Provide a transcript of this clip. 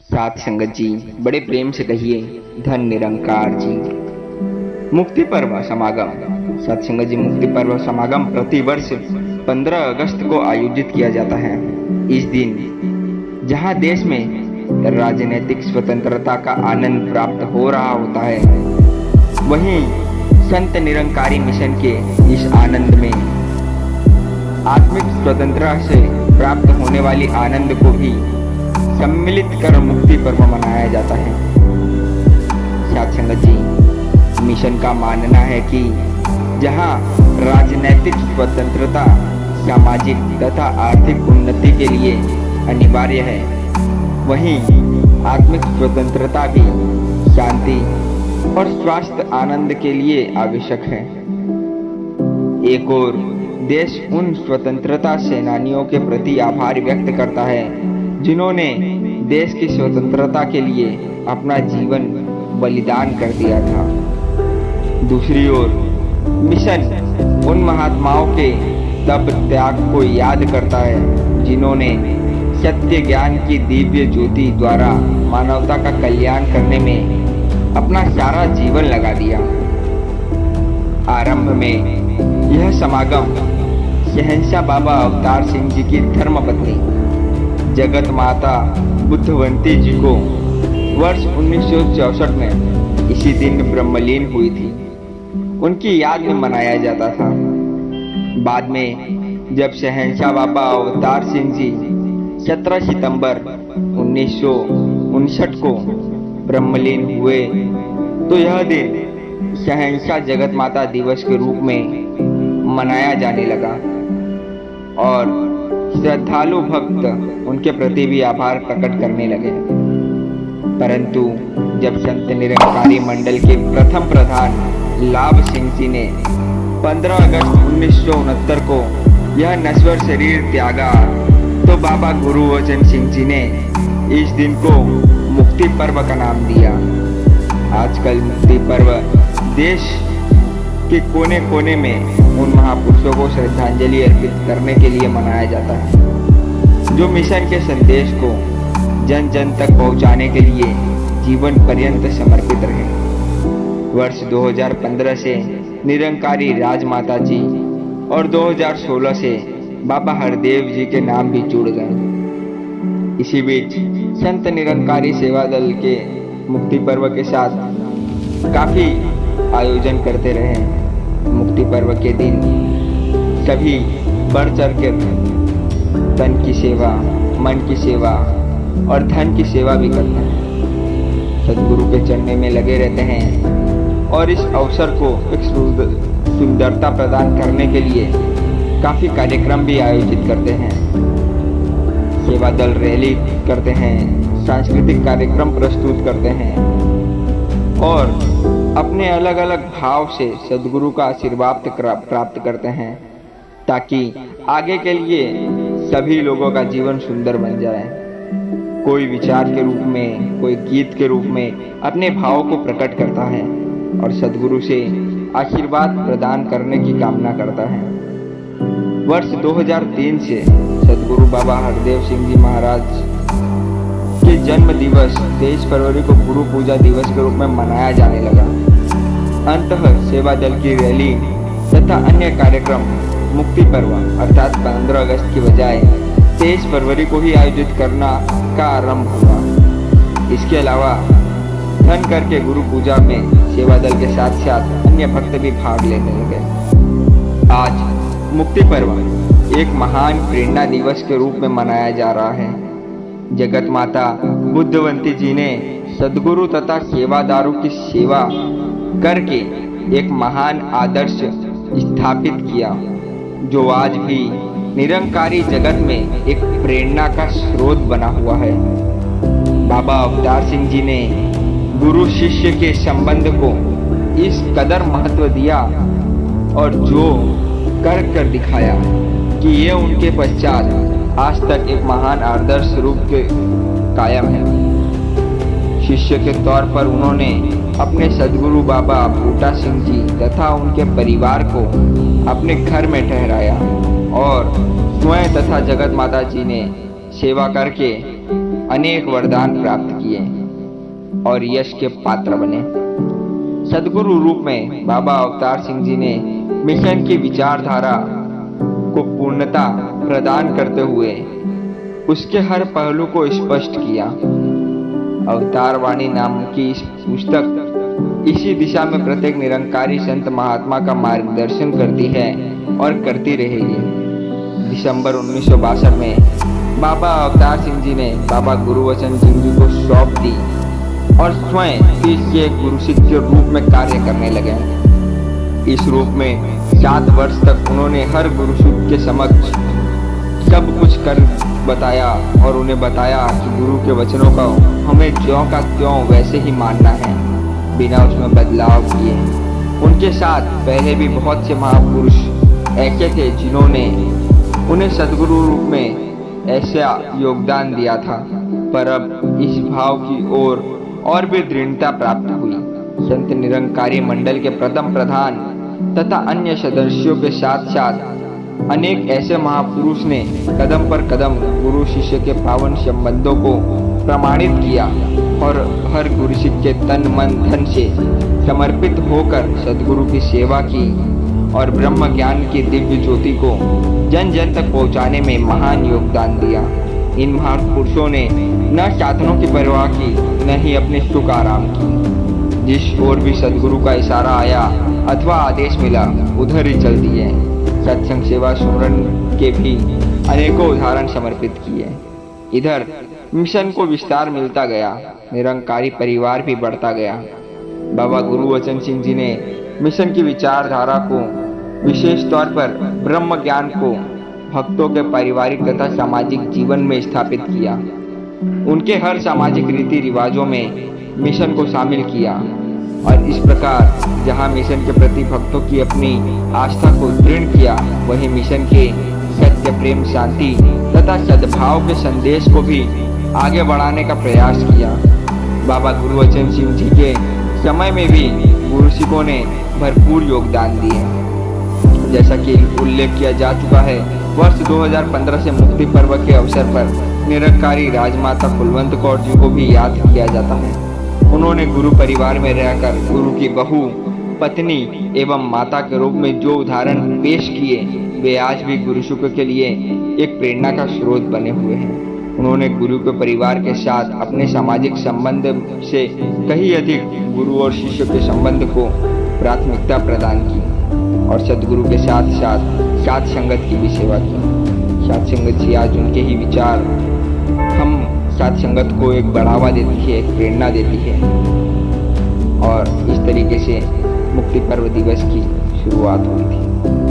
साथ संगत जी, बड़े प्रेम से कहिए धन निरंकार जी। मुक्ति पर्व समागम। साथ संगत जी, मुक्ति पर्व समागम प्रतिवर्ष 15 अगस्त को आयोजित किया जाता है। इस दिन जहां देश में राजनीतिक स्वतंत्रता का आनंद प्राप्त हो रहा होता है, वहीं संत निरंकारी मिशन के इस आनंद में आत्मिक स्वतंत्रता से प्राप्त होने वाली आनंद को भी सम्मिलित कर मुक्ति पर्व मनाया जाता है। साथ संगत जी, मिशन का मानना है कि जहां राजनैतिक स्वतंत्रता सामाजिक तथा आर्थिक उन्नति के लिए अनिवार्य है, वहीं आत्मिक स्वतंत्रता भी शांति और स्वास्थ्य आनंद के लिए आवश्यक है। एक और देश उन स्वतंत्रता सेनानियों के प्रति आभार व्यक्त करता है जिन्होंने देश की स्वतंत्रता के लिए अपना जीवन बलिदान कर दिया था। दूसरी ओर मिशन उन महात्माओं के तप त्याग को याद करता है जिन्होंने सत्य ज्ञान की दिव्य ज्योति द्वारा मानवता का कल्याण करने में अपना सारा जीवन लगा दिया। आरंभ में यह समागम शहंशाह बाबा अवतार सिंह जी की धर्मपत्नी जगत माता बुद्धवंती जी को वर्ष 1964 में इसी दिन ब्रह्मलीन हुई थी, उनकी याद में मनाया जाता था। बाद में जब शहंशाह बाबा अवतार सिंह जी 17 सितंबर 1959 को ब्रह्मलीन हुए तो यह दिन शहंशाह जगत माता दिवस के रूप में मनाया जाने लगा और श्रद्धालु भक्त उनके प्रति भी आभार प्रकट करने लगे। परंतु जब संत निरंकारी मंडल के प्रथम प्रधान लाभ सिंह जी ने 15 अगस्त 1969 को यह नश्वर शरीर त्यागा तो बाबा गुरु वचन सिंह जी ने इस दिन को मुक्ति पर्व का नाम दिया। आजकल मुक्ति पर्व देश के कोने कोने में उन महापुरुषों को श्रद्धांजलि अर्पित करने के लिए मनाया जाता है जो मिशन के संदेश को जन जन तक पहुंचाने के लिए जीवन पर्यंत समर्पित रहे। वर्ष 2015 से निरंकारी राजमाता जी और 2016 से बाबा हरदेव जी के नाम भी जुड़ गए। इसी बीच संत निरंकारी सेवा दल के मुक्ति पर्व के साथ काफी आयोजन करते रहे। मुक्ति पर्व के दिन सभी बढ़ चढ़ कर तन की सेवा, मन की सेवा और धन की सेवा भी करते हैं, सदगुरु के चरणों में लगे रहते हैं और इस अवसर को एक सुंदरता प्रदान करने के लिए काफी कार्यक्रम भी आयोजित करते हैं। सेवा दल रैली करते हैं, सांस्कृतिक कार्यक्रम प्रस्तुत करते हैं और अपने अलग अलग भाव से सदगुरु का आशीर्वाद प्राप्त करते हैं ताकि आगे के लिए सभी लोगों का जीवन सुंदर बन जाए। कोई विचार के रूप में, कोई गीत के रूप में अपने भाव को प्रकट करता है और सदगुरु से आशीर्वाद प्रदान करने की कामना करता है। वर्ष 2003 से सदगुरु बाबा हरदेव सिंह जी महाराज के जन्म दिवस 23 फरवरी को गुरु पूजा दिवस के रूप में मनाया जाने लगा। अंततः सेवा दल की रैली तथा अन्य कार्यक्रम मुक्ति पर्व अर्थात 15 अगस्त की बजाय 23 फरवरी को ही आयोजित करना का आरंभ हुआ। इसके अलावा धन करके गुरु पूजा में सेवा दल के साथ साथ अन्य भक्त भी भाग लेने लगे। आज मुक्ति पर्व एक महान प्रेरणा दिवस के रूप में मनाया जा रहा है। जगत माता बुद्धवंती जी ने सदगुरु तथा सेवादारों की सेवा करके एक महान आदर्श स्थापित किया जो आज भी निरंकारी जगत में एक प्रेरणा का स्रोत बना हुआ है। बाबा अवतार सिंह जी ने गुरु शिष्य के संबंध को इस कदर महत्व दिया और जो कर दिखाया कि ये उनके पश्चात आज तक एक महान आदर्श रूप के कायम है। शिष्य के तौर पर उन्होंने अपने सदगुरु बाबा बूटा सिंह जी तथा उनके परिवार को अपने घर में ठहराया और स्वयं तथा जगत माता जी ने सेवा करके अनेक वरदान प्राप्त किए और यश के पात्र बने। सदगुरु रूप में बाबा अवतार सिंह जी ने मिशन की विचारधारा को पूर्णता प्रदान करते हुए उसके हर पहलू को स्पष्ट किया। अवतार वाणी नाम की इस पुस्तक इसी दिशा में प्रत्येक निरंकारी संत महात्मा का मार्गदर्शन करती है और करती रहेगी। दिसंबर 1962 में बाबा अवतार सिंह जी ने बाबा गुरुवचन सिंह जी को सौंप दी और स्वयं के गुरु सिख के रूप में कार्य करने लगे। इस रूप में 7 वर्ष तक उन्होंने हर गुरु सिख के समक्ष सब कुछ कर बताया और उन्हें बताया कि गुरु के वचनों का हमें ज्यों का त्यों वैसे ही मानना है, बिना उसमें बदलाव किए। उनके साथ पहले भी बहुत से महापुरुष ऐसे थे जिन्होंने उन्हें सदगुरु रूप में ऐसा योगदान दिया था, पर अब इस भाव की ओर और भी दृढ़ता प्राप्त हुई। संत निरंकारी मंडल के प्रथम प्रधान तथा अन्य सदस्यों के साथ साथ अनेक ऐसे महापुरुष ने कदम पर कदम गुरु शिष्य के पावन संबंधों को प्रमाणित किया और हर गुरु सिख के तन मन धन से समर्पित होकर सदगुरु की सेवा की और ब्रह्म ज्ञान की दिव्य ज्योति को जन जन तक पहुंचाने में महान योगदान दिया। इन महापुरुषों ने न साधनों की परवाह की न ही अपने सुख आराम की। जिस ओर भी सदगुरु का इशारा आया अथवा आदेश मिला उधर ही चल दिए। सत्संग सेवा सुमरन के भी अनेकों उदाहरण समर्पित किए। इधर मिशन को विस्तार मिलता गया, निरंकारी परिवार भी बढ़ता गया। बाबा गुरुवचन सिंह जी ने मिशन की विचारधारा को विशेष तौर पर ब्रह्म ज्ञान को भक्तों के पारिवारिक तथा सामाजिक जीवन में स्थापित किया। उनके हर सामाजिक रीति रिवाजों में मिशन को शामिल किया और इस प्रकार जहां मिशन के प्रति भक्तों की अपनी आस्था को दृढ़ किया, वहीं मिशन के सत्य प्रेम शांति तथा सद्भाव के संदेश को भी आगे बढ़ाने का प्रयास किया। बाबा गुरुवचन सिंह जी के समय में भी गुरु सिखों ने भरपूर योगदान दिए। जैसा कि उल्लेख किया जा चुका है, वर्ष 2015 से मुक्ति पर्व के अवसर पर निरंकारी राजमाता कुलवंत कौर जी को भी याद किया जाता है। उन्होंने गुरु परिवार में रहकर गुरु की बहू, पत्नी एवं माता के रूप में जो उदाहरण पेश किए, वे आज भी गुरु सिखों के लिए एक प्रेरणा का स्रोत बने हुए हैं। उन्होंने गुरु के परिवार के साथ अपने सामाजिक संबंध से कहीं अधिक गुरु और शिष्य के संबंध को प्राथमिकता प्रदान की और सदगुरु के साथ साथ साध संगत की भी सेवा की। साध संगत से आज उनके ही विचार हम साध संगत को एक बढ़ावा देती है, एक प्रेरणा देती है और इस तरीके से मुक्ति पर्व दिवस की शुरुआत हुई थी।